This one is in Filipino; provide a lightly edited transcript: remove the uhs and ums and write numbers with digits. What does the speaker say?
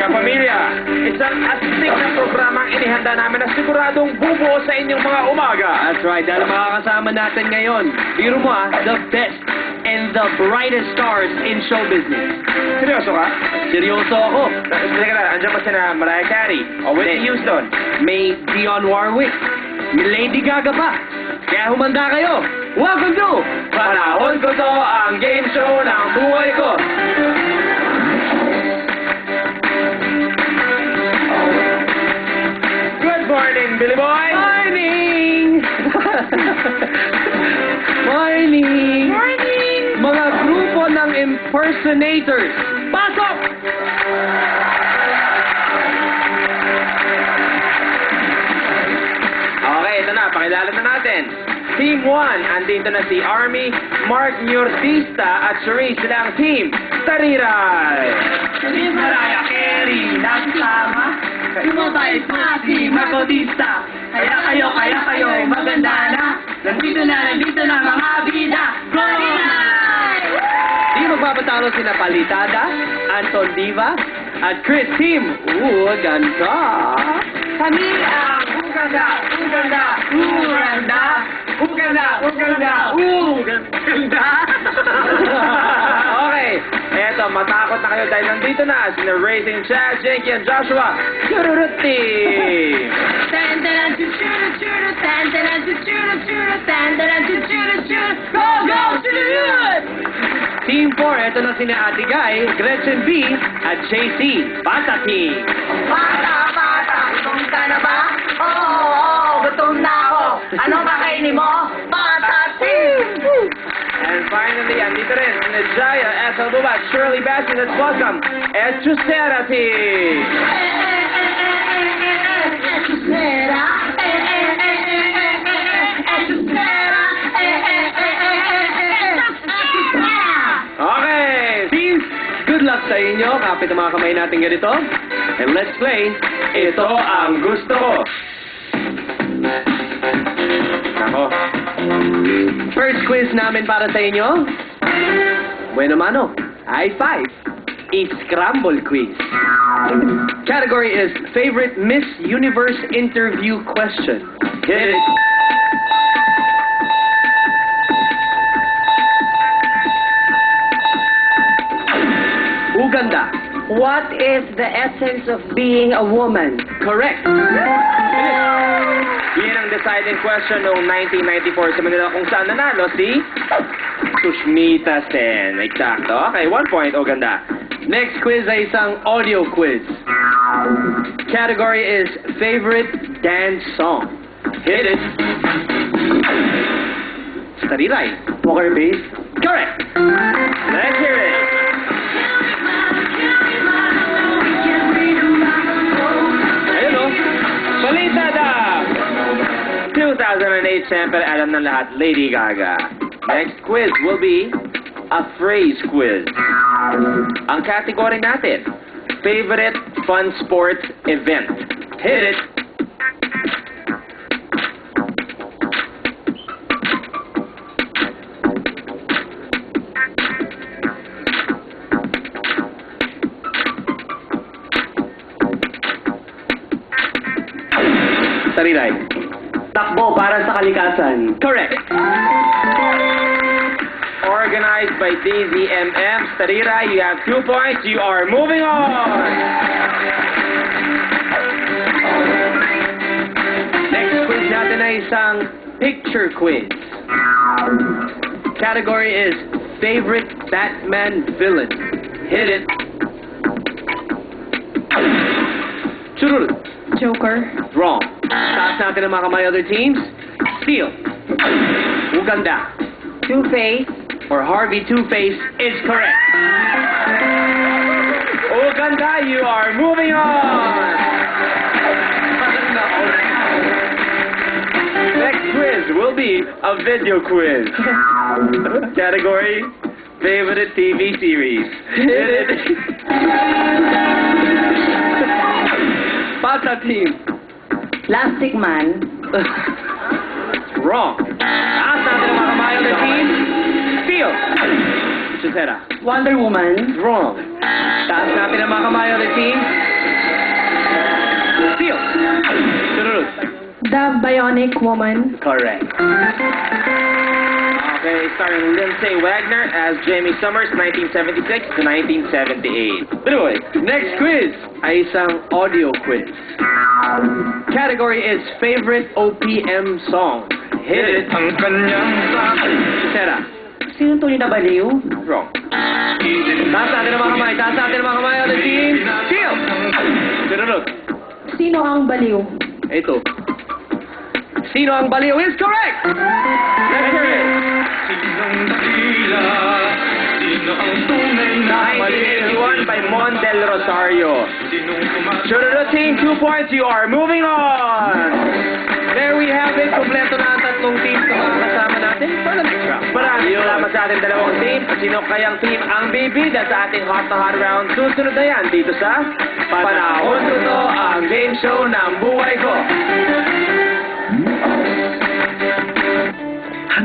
Pamilya, isang astig na programang inihanda namin na siguradong bubuo sa inyong mga umaga. That's right, dahil makakasama natin ngayon, biro mo the best and the brightest stars in show business. Seryoso ka? Seryoso ako. Teka lang, andyan pa sina Mariah Carey o Whitney Houston. May Dionne Warwick, may Lady Gaga pa. Kaya humanda kayo. Welcome to Panahon ko to, ang game show ng buhay ko. Good morning, Billy Boy! Morning! Morning! Morning! Mga grupo ng impersonators, pasok! Okay, ito na, pakilala na natin. Team 1, andito na si Army, Mark Nyortista at Cherie. Sila ang team Tariray. Team Mariah Carey, nakasama. Tumabay pa si Mark Bautista. Kaya kayo, maganda na. Nandito na mga bida. Go! Di magpapatalo sina Palitada, Anton Diva, at Chris Team. Ganda! Kami ang Uganda! Okay, eto, matakot na kayo dahil nandito na sina Racing Chad, Jenky, and Joshua. Chururuti! Go! Team 4, eto na sina Ate Guy, Gretchen B, at JC. Bata Team. Bata, gutom ka na ba? Oo, gutom na ako. Anong kakainin mo? Bata team! And finally, andito rin sina Jaya, SL Bubat, Shirley Bassi, let's welcome Echusera Team. Okay, Team, good luck sa inyo. Kapit ang mga kamay natin ganito. And let's play. ito ang gusto ko. Ako. First quiz namin para sa inyo. Bueno mano, I-5. I-Scramble quiz. Category is Favorite Miss Universe Interview Question. Hit it. Uganda. What is the essence of being a woman? Correct. Yan ang deciding question noong 1994 sa Manila kung saan nanalo si Sushmita Sen. Exacto. Okay, 1 point. O, ganda. Next quiz ay isang audio quiz. Category is Favorite Dance Song. Hit it. Tariray. Poker Face. Correct. Let's hear it. Ayun o. Palitada! 2008, siyempre alam ng lahat, Lady Gaga. Next quiz will be a phrase quiz. Ang category natin, favorite fun sports event. Hit it. Tariray. Takbo para sa kalikasan. Correct. Organized by DZMM. Starira, you have 2 points. You are moving on. Next quiz natin ay isang picture quiz. Category is Favorite Batman Villain. Hit it. Churul. Joker. Wrong. Taas natin ang mga kamay other teams. Steel. Uganda. Two-Face. Or Harvey Two-Face is correct. Uganda, you are moving on. Next quiz will be a video quiz. Category, favorite TV series. Hit it. Bata team. Plastic Man. Wrong. Taas natin ang mga kamay other teams. Steel. Chusera. Wonder Woman. Wrong. Taas natin ang mga kamay other teams. The Bionic Woman. Correct. Okay, starring Lindsay Wagner as Jamie Summers, 1976 to 1978. Anyway, next quiz ay isang audio quiz. Category is favorite OPM song. Hit it. Sarah. Sino tunay na baliw? Wrong. Taas natin ang mga kamay. Taas natin ang mga kamay on the team. Chill! Sunod. Sino ang baliw? Ito. Sino ang baliw is correct! Let's hear it. 1981 by Mon Del Rosario. Sunod team, 2 points. You are moving on. There we have it. Kompleto na ang tatlong teams na mga kasama natin for the next round. Maraming salamat sa ating dalawang team. At sino kayang team ang bibida sa ating hot na hot round? Susunod na yan dito sa Panahon Totoo, ang game show ng buhay ko.